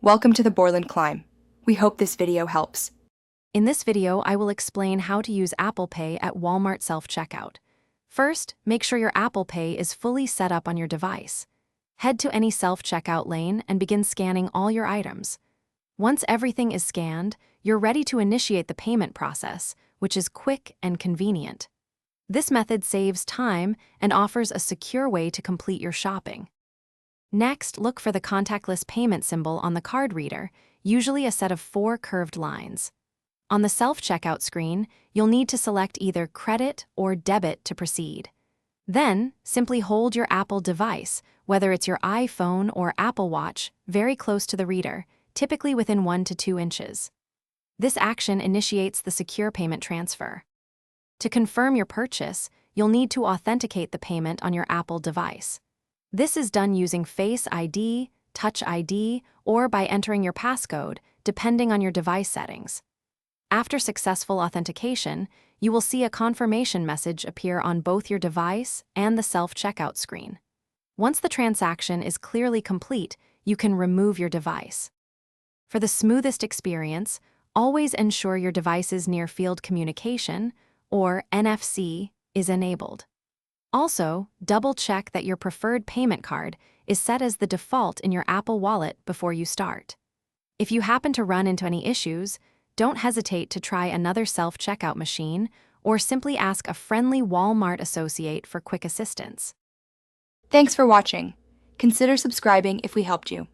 Welcome to the Borland Climb. We hope this video helps. In this video, I will explain how to use Apple Pay at Walmart self-checkout. First, make sure your Apple Pay is fully set up on your device. Head to any self-checkout lane and begin scanning all your items. Once everything is scanned, you're ready to initiate the payment process, which is quick and convenient. This method saves time and offers a secure way to complete your shopping. Next, look for the contactless payment symbol on the card reader, usually a set of 4 curved lines. On the self-checkout screen, you'll need to select either credit or debit to proceed. Then, simply hold your Apple device, whether it's your iPhone or Apple Watch, very close to the reader, typically within 1 to 2 inches. This action initiates the secure payment transfer. To confirm your purchase, you'll need to authenticate the payment on your Apple device. This is done using Face ID, Touch ID, or by entering your passcode, depending on your device settings. After successful authentication, you will see a confirmation message appear on both your device and the self-checkout screen. Once the transaction is clearly complete, you can remove your device. For the smoothest experience, always ensure your device's near-field communication, or NFC, is enabled. Also, double-check that your preferred payment card is set as the default in your Apple Wallet before you start. If you happen to run into any issues, don't hesitate to try another self-checkout machine or simply ask a friendly Walmart associate for quick assistance. Thanks for watching. Consider subscribing if we helped you.